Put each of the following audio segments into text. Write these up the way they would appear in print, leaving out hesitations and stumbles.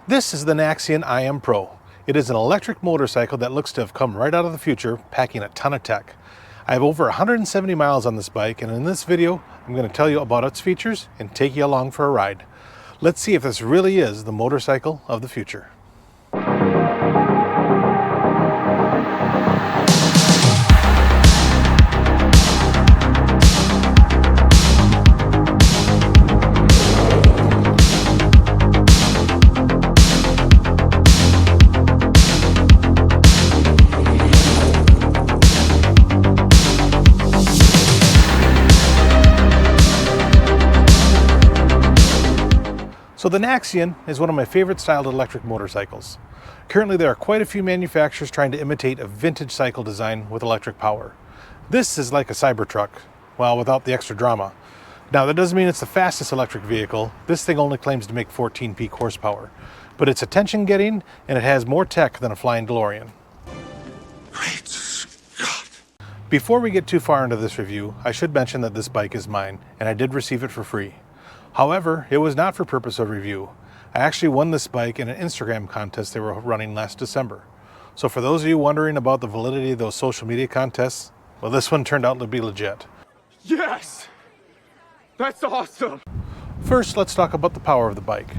This is the Naxeon I AM Pro. It is an electric motorcycle that looks to have come right out of the future, packing a ton of tech. I have over 170 miles on this bike, and in this video, I'm going to tell you about its features and take you along for a ride. Let's see if this really is the motorcycle of the future. So the Naxeon is one of my favorite styled electric motorcycles. Currently there are quite a few manufacturers trying to imitate a vintage cycle design with electric power. This is like a Cybertruck, well, without the extra drama. Now that doesn't mean it's the fastest electric vehicle. This thing only claims to make 14 peak horsepower, but it's attention getting and it has more tech than a flying DeLorean. Great Scott! Before we get too far into this review, I should mention that this bike is mine and I did receive it for free. However, it was not for purpose of review. I actually won this bike in an Instagram contest they were running last December. So for those of you wondering about the validity of those social media contests, well, this one turned out to be legit. Yes! That's awesome! First, let's talk about the power of the bike.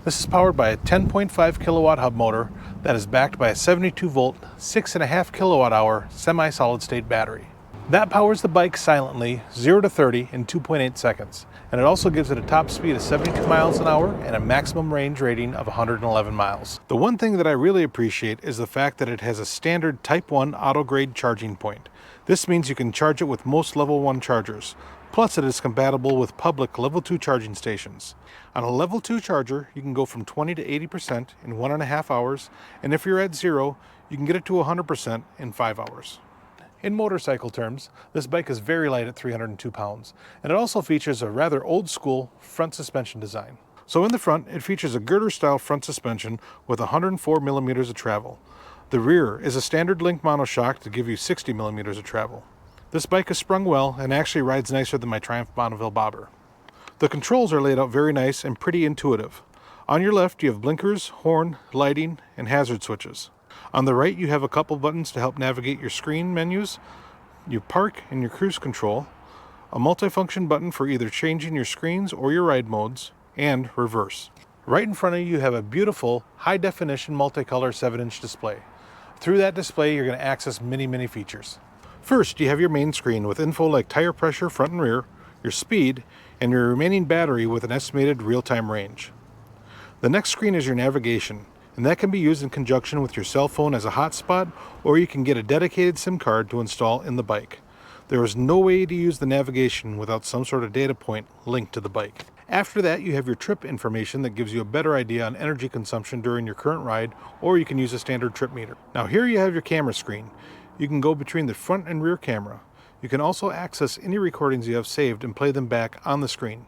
This is powered by a 10.5 kilowatt hub motor that is backed by a 72 volt, 6.5 kilowatt hour semi-solid state battery. That powers the bike silently, 0 to 30 in 2.8 seconds. And it also gives it a top speed of 72 miles an hour and a maximum range rating of 111 miles. The one thing that I really appreciate is the fact that it has a standard Type 1 auto-grade charging point. This means you can charge it with most Level 1 chargers. Plus it is compatible with public Level 2 charging stations. On a Level 2 charger, you can go from 20 to 80% in 1.5 hours, and if you're at 0, you can get it to 100% in 5 hours. In motorcycle terms, this bike is very light at 302 pounds, and it also features a rather old-school front suspension design. So in the front, it features a girder-style front suspension with 104 millimeters of travel. The rear is a standard link monoshock to give you 60 millimeters of travel. This bike is sprung well and actually rides nicer than my Triumph Bonneville bobber. The controls are laid out very nice and pretty intuitive. On your left, you have blinkers, horn, lighting, and hazard switches. On the right, you have a couple buttons to help navigate your screen menus, your park and your cruise control, a multifunction button for either changing your screens or your ride modes, and reverse. Right in front of you have a beautiful high-definition multicolor 7-inch display. Through that display, you're going to access many features. First, you have your main screen with info like tire pressure front and rear, your speed, and your remaining battery with an estimated real-time range. The next screen is your navigation, and that can be used in conjunction with your cell phone as a hotspot, or you can get a dedicated SIM card to install in the bike. There is no way to use the navigation without some sort of data point linked to the bike. After that, you have your trip information that gives you a better idea on energy consumption during your current ride, or you can use a standard trip meter. Now here you have your camera screen. You can go between the front and rear camera. You can also access any recordings you have saved and play them back on the screen.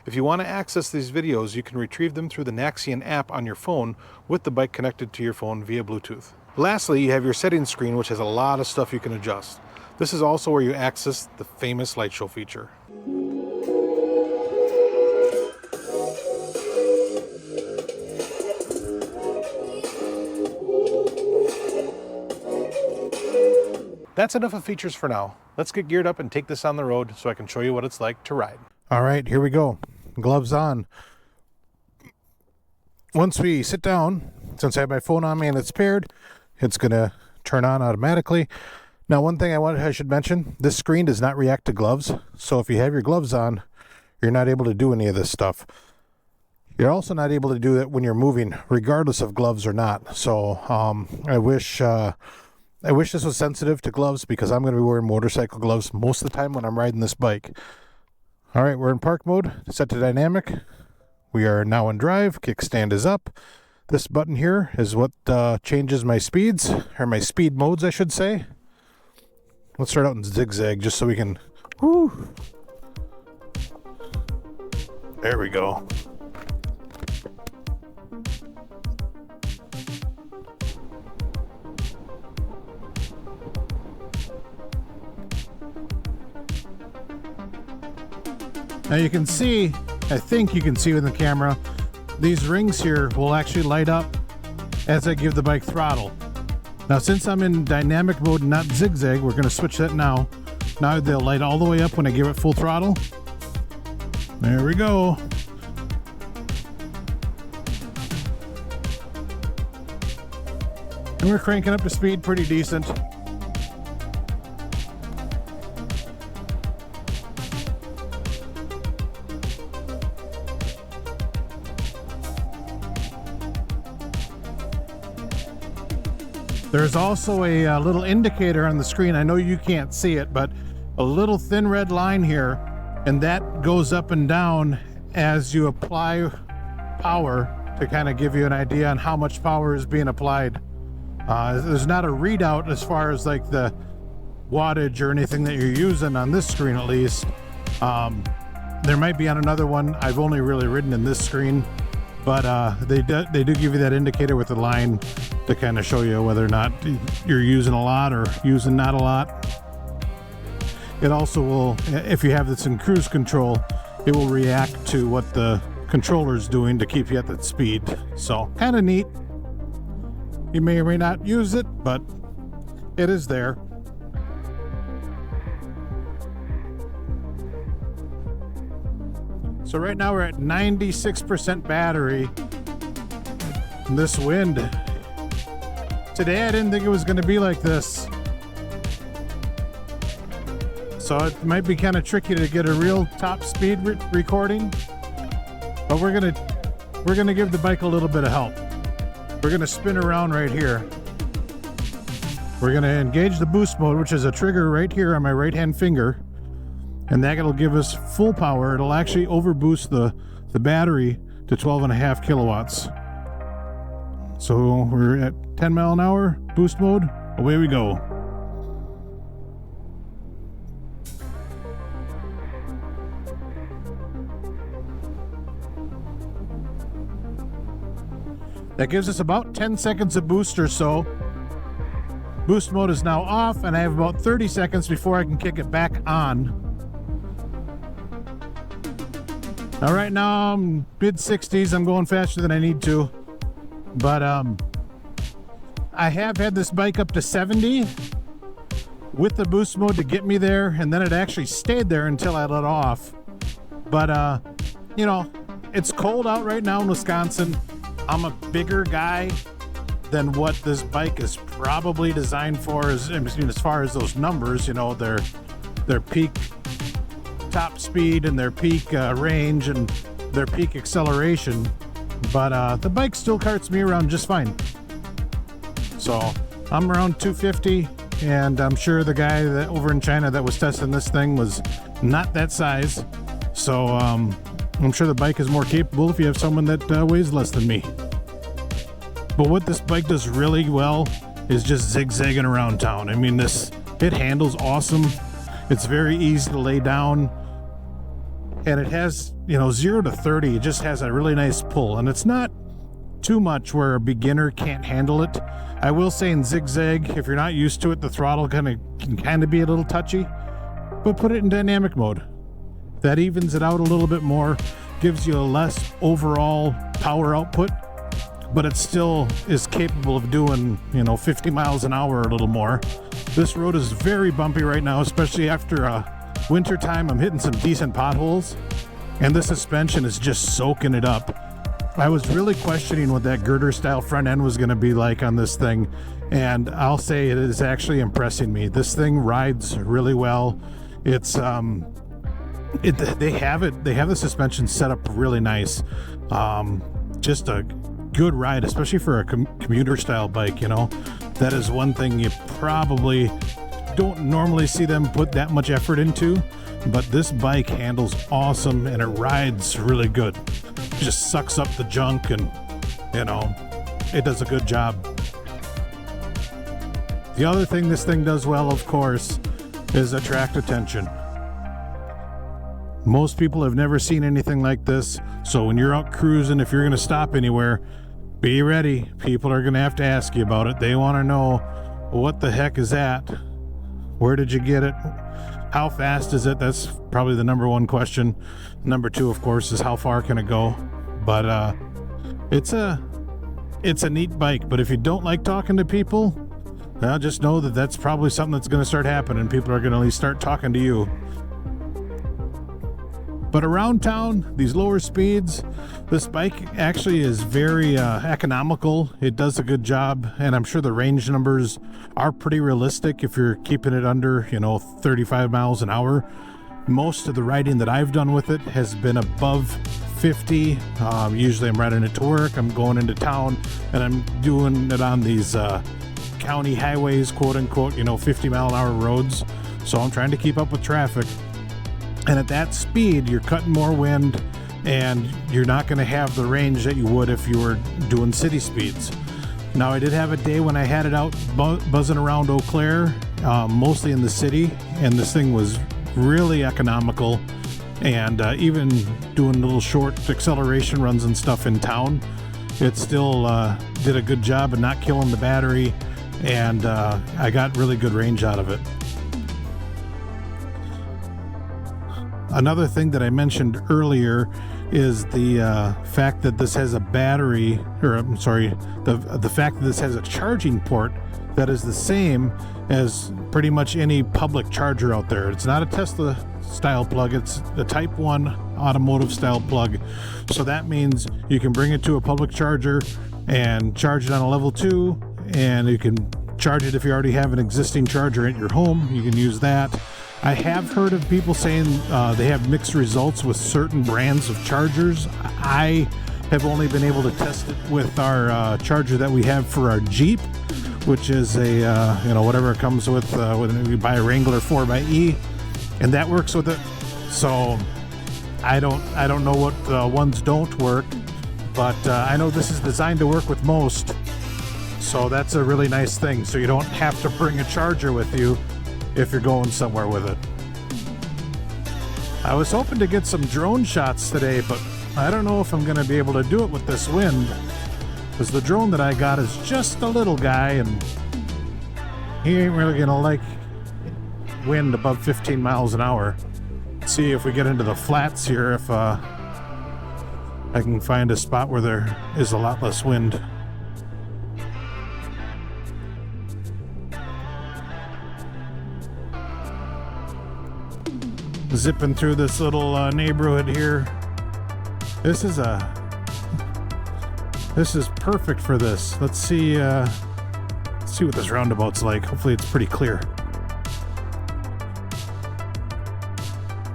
If you want to access these videos, you can retrieve them through the Naxeon app on your phone with the bike connected to your phone via Bluetooth. Lastly, you have your settings screen, which has a lot of stuff you can adjust. This is also where you access the famous light show feature. That's enough of features for now. Let's get geared up and take this on the road so I can show you what it's like to ride. All right, here we go. Gloves on. Once we sit down, since I have my phone on me and it's paired, it's going to turn on automatically. Now, one thing I should mention, this screen does not react to gloves. So if you have your gloves on, you're not able to do any of this stuff. You're also not able to do it when you're moving, regardless of gloves or not. So I wish this was sensitive to gloves because I'm going to be wearing motorcycle gloves most of the time when I'm riding this bike. All right, we're in park mode, set to dynamic. We are now in drive, kickstand is up. This button here is what changes my speeds, or my speed modes, I should say. Let's start out in zigzag just so we can, whoo. There we go. Now you can see, I think you can see in the camera, these rings here will actually light up as I give the bike throttle. Now, since I'm in dynamic mode and not zigzag, we're going to switch that now. Now they'll light all the way up when I give it full throttle. There we go. And we're cranking up the speed pretty decent. There's also a little indicator on the screen. I know you can't see it, but a little thin red line here, and that goes up and down as you apply power to kind of give you an idea on how much power is being applied. There's not a readout as far as like the wattage or anything that you're using on this screen, at least. There might be on another one. I've only really ridden in this screen, but they do give you that indicator with the line to kind of show you whether or not you're using a lot or using not a lot. It also will, if you have this in cruise control, it will react to what the controller's doing to keep you at that speed. So kind of neat. You may or may not use it, but it is there. So right now we're at 96% battery. And this wind, today I didn't think it was going to be like this. So it might be kind of tricky to get a real top speed recording, but we're gonna give the bike a little bit of help. We're gonna spin around right here. We're gonna engage the boost mode, which is a trigger right here on my right hand finger, and that'll give us full power. It'll actually overboost the battery to 12.5 kilowatts. So we're at 10 mile an hour boost mode. Away we go. That gives us about 10 seconds of boost or so. Boost mode is now off, and I have about 30 seconds before I can kick it back on. Now right now I'm mid 60s. I'm going faster than I need to. But I have had this bike up to 70 with the boost mode to get me there, and then it actually stayed there until I let off. But you know, it's cold out right now in Wisconsin. I'm a bigger guy than what this bike is probably designed for, as far as those numbers, you know, their peak top speed and their peak range and their peak acceleration. But the bike still carts me around just fine. So I'm around 250, and I'm sure the guy that over in China that was testing this thing was not that size. So I'm sure the bike is more capable if you have someone that weighs less than me. But what this bike does really well is just zigzagging around town. I mean, it handles awesome. It's very easy to lay down. And it has, 0 to 30, it just has a really nice pull. And it's not too much where a beginner can't handle it. I will say in zigzag, if you're not used to it, the throttle can kind of be a little touchy. But put it in dynamic mode. That evens it out a little bit more, gives you a less overall power output, but it still is capable of doing, 50 miles an hour or a little more. This road is very bumpy right now, especially after winter time. I'm hitting some decent potholes, and the suspension is just soaking it up. I was really questioning what that girder style front end was going to be like on this thing, and I'll say it is actually impressing me. This thing rides really well. It's they have the suspension set up really nice. Just a good ride, especially for a commuter style bike. That is one thing you probably don't normally see them put that much effort into, but this bike handles awesome and it rides really good. It just sucks up the junk, and it does a good job. The other thing this thing does well, of course, is attract attention. Most people have never seen anything like this, so when you're out cruising, if you're going to stop anywhere, be ready. People are going to have to ask you about it. They want to know, what the heck is that? Where did you get it? How fast is it? That's probably the number one question. Number two, of course, is how far can it go? But It's a neat bike, but if you don't like talking to people, well, just know that that's probably something that's going to start happening. People are going to at least start talking to you. But around town, these lower speeds, this bike actually is very economical. It does a good job, and I'm sure the range numbers are pretty realistic if you're keeping it under, 35 miles an hour. Most of the riding that I've done with it has been above 50. Usually I'm riding it to work, I'm going into town, and I'm doing it on these county highways, quote unquote, 50 mile an hour roads. So I'm trying to keep up with traffic. And at that speed, you're cutting more wind, and you're not going to have the range that you would if you were doing city speeds. Now, I did have a day when I had it out buzzing around Eau Claire, mostly in the city, and this thing was really economical. And even doing little short acceleration runs and stuff in town, it still did a good job of not killing the battery, and I got really good range out of it. Another thing that I mentioned earlier is the fact that this has a battery, or I'm sorry, the fact that this has a charging port that is the same as pretty much any public charger out there. It's not a Tesla style plug, it's the Type 1 automotive style plug. So that means you can bring it to a public charger and charge it on a level 2, and you can charge it if you already have an existing charger at your home. You can use that. I have heard of people saying they have mixed results with certain brands of chargers. I have only been able to test it with our charger that we have for our Jeep, which is a whatever it comes with when we buy a Wrangler 4xe, and that works with it. So I don't know what ones don't work, but I know this is designed to work with most. So that's a really nice thing. So you don't have to bring a charger with you if you're going somewhere with it. I was hoping to get some drone shots today, but I don't know if I'm going to be able to do it with this wind, because the drone that I got is just a little guy, and he ain't really going to like wind above 15 miles an hour. Let's see if we get into the flats here, if I can find a spot where there is a lot less wind. Zipping through this little neighborhood here. This is perfect for this. Let's see what this roundabout's like. Hopefully it's pretty clear.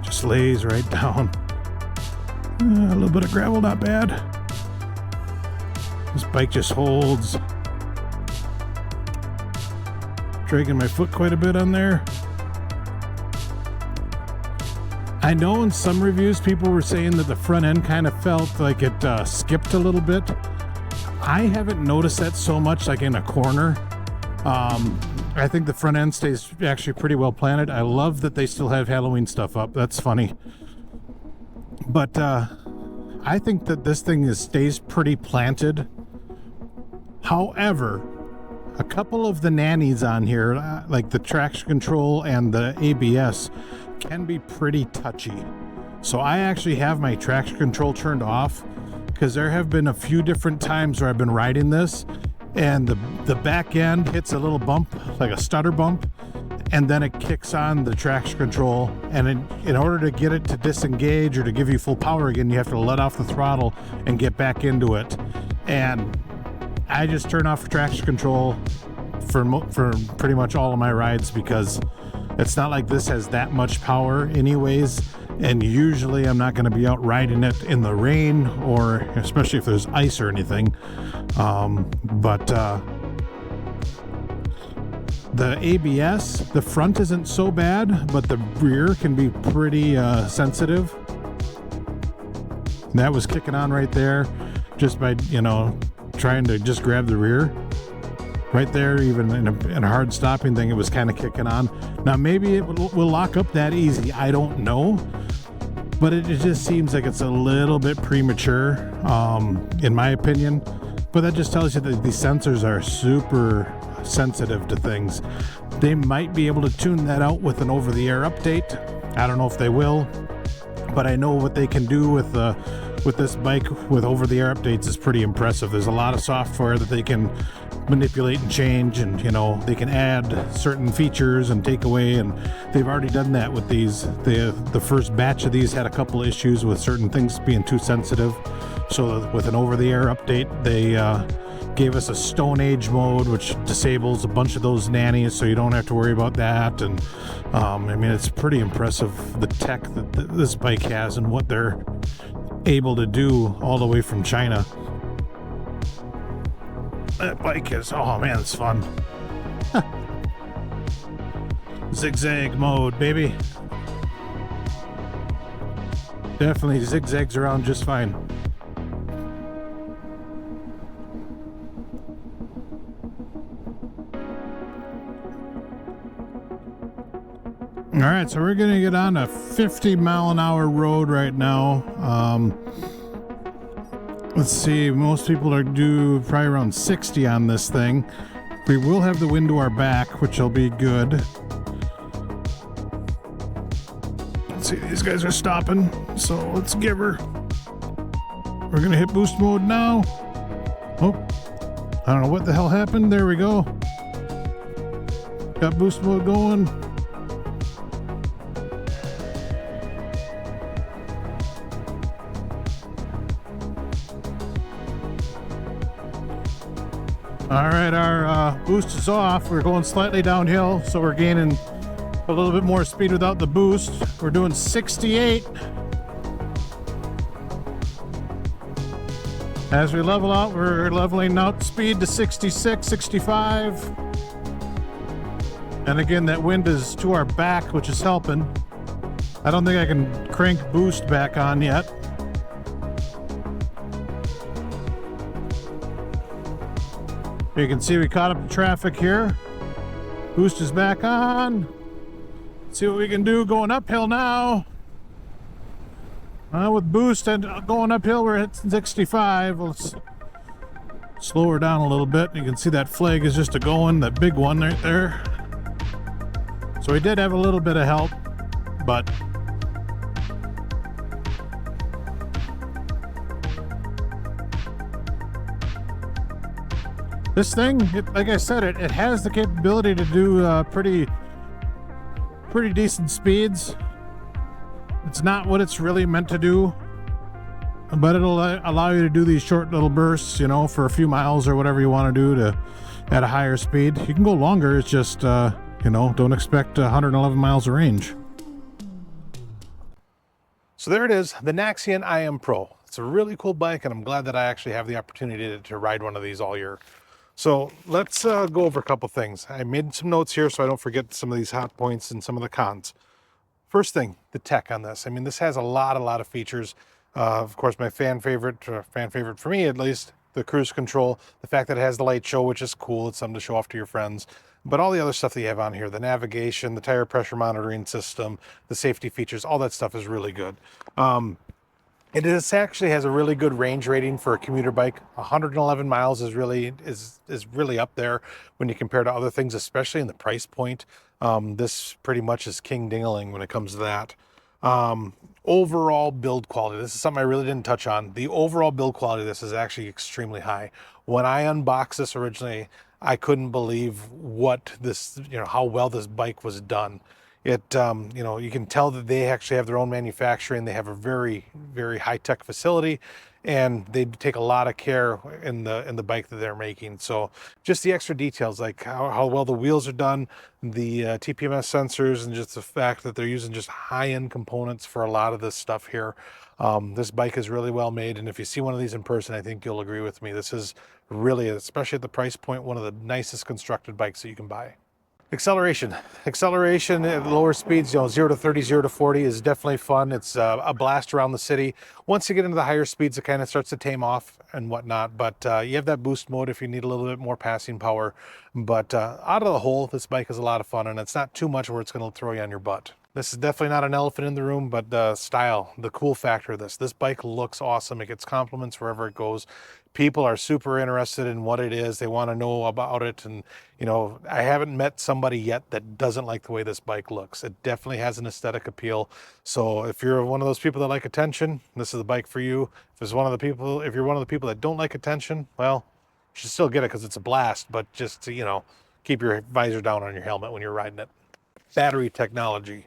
Just lays right down. A little bit of gravel, not bad. This bike just holds. Dragging my foot quite a bit on there. I know in some reviews people were saying that the front end kind of felt like it skipped a little bit. I haven't noticed that so much, like in a corner. I think the front end stays actually pretty well planted. I love that they still have Halloween stuff up. That's funny. But I think that this thing stays pretty planted. However, a couple of the nannies on here, like the traction control and the ABS, can be pretty touchy. So I actually have my traction control turned off, because there have been a few different times where I've been riding this and the back end hits a little bump, like a stutter bump, and then it kicks on the traction control, and in order to get it to disengage or to give you full power again, you have to let off the throttle and get back into it. And I just turn off traction control for pretty much all of my rides, because it's not like this has that much power anyways, and usually I'm not going to be out riding it in the rain, or especially if there's ice or anything. But the ABS, the front isn't so bad, but the rear can be pretty sensitive. And that was kicking on right there just by, trying to just grab the rear. Right there, even in a hard stopping thing, it was kind of kicking on. Now, maybe it will lock up that easy. I don't know. But it just seems like it's a little bit premature, in my opinion. But that just tells you that these sensors are super sensitive to things. They might be able to tune that out with an over-the-air update. I don't know if they will. But I know what they can do with with this bike with over-the-air updates is pretty impressive. There's a lot of software that they can manipulate and change, and you know, they can add certain features and take away, and they've already done that with these. The first batch of these had a couple issues with certain things being too sensitive, so with an over-the-air update they gave us a Stone Age mode, which disables a bunch of those nannies, so you don't have to worry about that. And I mean, it's pretty impressive the tech that this bike has and what they're able to do all the way from China. That bike is, oh man, it's fun. Zigzag mode, baby. Definitely zigzags around just fine. All right, so we're gonna get on a 50-mile-an-hour road right now. Let's see, most people are due probably around 60 on this thing. We will have the wind to our back, which will be good. Let's see, these guys are stopping, so let's give her. We're gonna hit boost mode now. Oh, I don't know what the hell happened. There we go. Got boost mode going. All right, our boost is off. We're going slightly downhill, so we're gaining a little bit more speed without the boost. We're doing 68. As we level out, we're leveling out speed to 66, 65. And again, that wind is to our back, which is helping. I don't think I can crank boost back on yet. You can see we caught up to traffic here. Boost is back on. Let's see what we can do going uphill now. With boost and going uphill, we're at 65. Let's slow her down a little bit. You can see that flag is just a going, that big one right there. So we did have a little bit of help, but this thing, like I said, it has the capability to do pretty decent speeds. It's not what it's really meant to do, but it'll allow you to do these short little bursts, you know, for a few miles or whatever you want to do at a higher speed. You can go longer. It's just, you know, don't expect 111 miles of range. So there it is, the Naxeon I AM Pro. It's a really cool bike, and I'm glad that I actually have the opportunity to ride one of these all year. So let's go over a couple things. I made some notes here so I don't forget some of these hot points and some of the cons. First thing, the tech on this. I mean, this has a lot of features. Of course, my fan favorite for me at least, the cruise control, the fact that it has the light show, which is cool. It's something to show off to your friends. But all the other stuff that you have on here, the navigation, the tire pressure monitoring system, the safety features, all that stuff is really good. It actually has a really good range rating for a commuter bike. 111 miles is really up there when you compare to other things, especially in the price point. This pretty much is king ding-a-ling when it comes to that. Overall build quality. This is something I really didn't touch on. The overall build quality of this is actually extremely high. When I unboxed this originally, I couldn't believe how well this bike was done. You know, you can tell that they actually have their own manufacturing. They have a very, very high-tech facility, and they take a lot of care in the bike that they're making. So just the extra details, like how well the wheels are done, the TPMS sensors, and just the fact that they're using just high-end components for a lot of this stuff here. This bike is really well made, and if you see one of these in person, I think you'll agree with me. This is really, especially at the price point, one of the nicest constructed bikes that you can buy. Acceleration at lower speeds, 0 to 30, 0 to 40 is definitely fun. It's a blast around the city. Once you get into the higher speeds, it kind of starts to tame off and whatnot. But you have that boost mode if you need a little bit more passing power. But out of the whole, this bike is a lot of fun, and it's not too much where it's going to throw you on your butt. This is definitely not an elephant in the room, but the style, the cool factor of this bike looks awesome. It gets compliments wherever it goes. People are super interested in what it is. They want to know about it. And, you know, I haven't met somebody yet that doesn't like the way this bike looks. It definitely has an aesthetic appeal. So if you're one of those people that like attention, this is the bike for you. If you're one of the people that don't like attention, well, you should still get it because it's a blast, but just to, you know, keep your visor down on your helmet when you're riding it. Battery technology.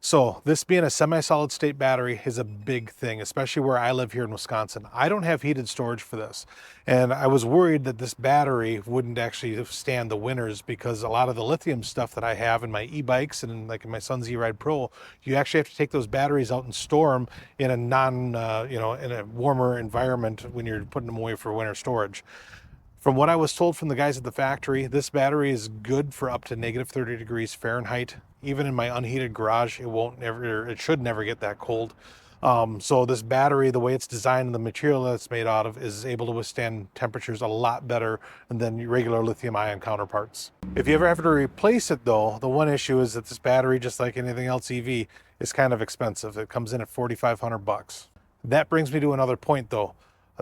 So this being a semi-solid state battery is a big thing, especially where I live here in Wisconsin. I don't have heated storage for this. And I was worried that this battery wouldn't actually stand the winters, because a lot of the lithium stuff that I have in my e-bikes and like in my son's E-Ride Pro, you actually have to take those batteries out and store them in a in a warmer environment when you're putting them away for winter storage. From what I was told from the guys at the factory, this battery is good for up to negative 30 degrees Fahrenheit. Even in my unheated garage, it should never get that cold. So this battery, the way it's designed and the material that it's made out of, is able to withstand temperatures a lot better than regular lithium ion counterparts. If you ever have to replace it though, the one issue is that this battery, just like anything else EV, is kind of expensive. It comes in at $4,500. That brings me to another point though.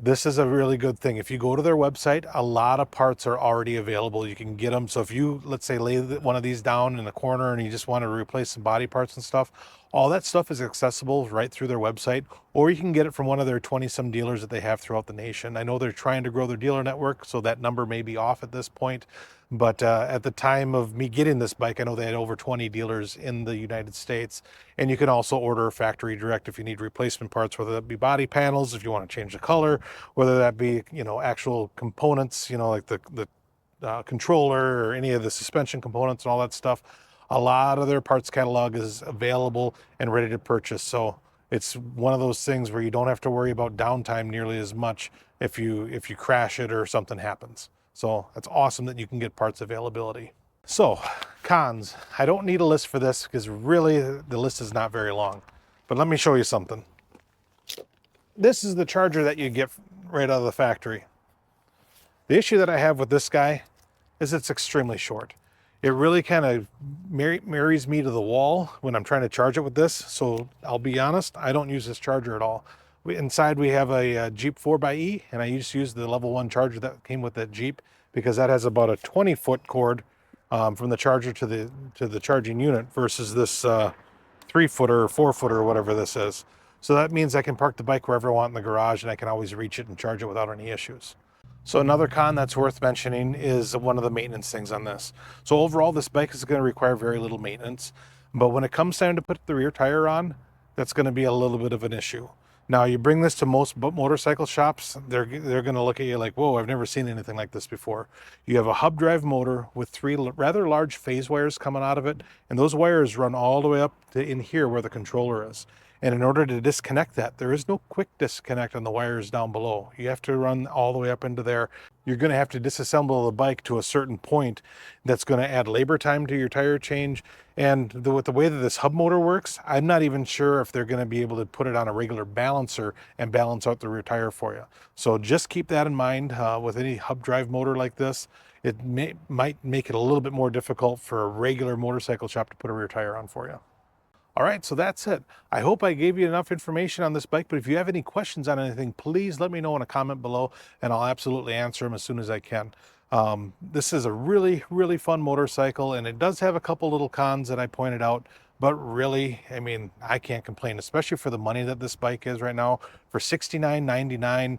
This is a really good thing. If you go to their website, a lot of parts are already available. You can get them. So if you, let's say, lay one of these down in the corner and you just want to replace some body parts and stuff, all that stuff is accessible right through their website, or you can get it from one of their 20-some dealers that they have throughout the nation. I know they're trying to grow their dealer network, so that number may be off at this point. But at the time of me getting this bike, I know they had over 20 dealers in the United States. And you can also order factory direct if you need replacement parts, whether that be body panels, if you want to change the color, whether that be, you know, actual components, you know, like the controller or any of the suspension components and all that stuff. A lot of their parts catalog is available and ready to purchase. So it's one of those things where you don't have to worry about downtime nearly as much if you crash it or something happens. So that's awesome that you can get parts availability. So cons, I don't need a list for this because really the list is not very long, but let me show you something. This is the charger that you get right out of the factory. The issue that I have with this guy is it's extremely short. It really kind of marries me to the wall when I'm trying to charge it with this. So I'll be honest, I don't use this charger at all. Inside we have a Jeep 4xe, and I just use the level 1 charger that came with that Jeep because that has about a 20-foot cord from the charger to the charging unit versus this 3-footer or 4-footer or whatever this is. So that means I can park the bike wherever I want in the garage and I can always reach it and charge it without any issues. So another con that's worth mentioning is one of the maintenance things on this. So overall, this bike is going to require very little maintenance, but when it comes time to put the rear tire on, that's going to be a little bit of an issue. Now you bring this to most motorcycle shops, they're going to look at you like, whoa, I've never seen anything like this before. You have a hub drive motor with 3 rather large phase wires coming out of it, and those wires run all the way up to in here where the controller is. And in order to disconnect that, there is no quick disconnect on the wires down below. You have to run all the way up into there. You're going to have to disassemble the bike to a certain point. That's going to add labor time to your tire change. And with the way that this hub motor works, I'm not even sure if they're going to be able to put it on a regular balancer and balance out the rear tire for you. So just keep that in mind with any hub drive motor like this. It might make it a little bit more difficult for a regular motorcycle shop to put a rear tire on for you. All right, so that's it. I hope I gave you enough information on this bike, but if you have any questions on anything, please let me know in a comment below and I'll absolutely answer them as soon as I can. This is a really, really fun motorcycle, and it does have a couple little cons that I pointed out, but really, I mean, I can't complain, especially for the money that this bike is right now. For $69.99,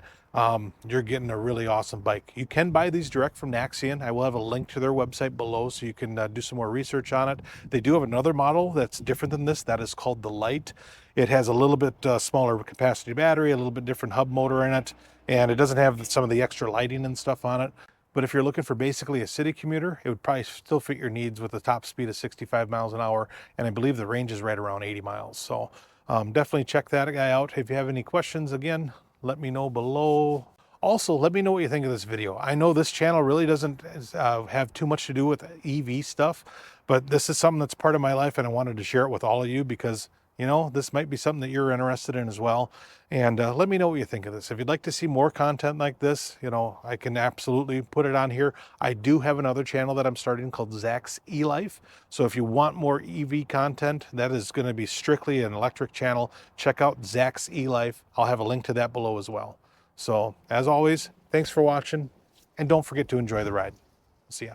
you're getting a really awesome bike. You can buy these direct from Naxeon. I will have a link to their website below so you can do some more research on it. They do have another model that's different than this. That is called the Lite. It has a little bit smaller capacity battery, a little bit different hub motor in it, and it doesn't have some of the extra lighting and stuff on it. But if you're looking for basically a city commuter, it would probably still fit your needs with a top speed of 65 miles an hour. And I believe the range is right around 80 miles. So definitely check that guy out. If you have any questions, again, let me know below. Also, let me know what you think of this video. I know this channel really doesn't have too much to do with EV stuff, but this is something that's part of my life and I wanted to share it with all of you because, you know, this might be something that you're interested in as well. And let me know what you think of this. If you'd like to see more content like this, you know, I can absolutely put it on here. I do have another channel that I'm starting called Zach's E-Life. So if you want more EV content, that is going to be strictly an electric channel. Check out Zach's E-Life. I'll have a link to that below as well. So as always, Thanks for watching, and don't forget to enjoy the ride. See ya.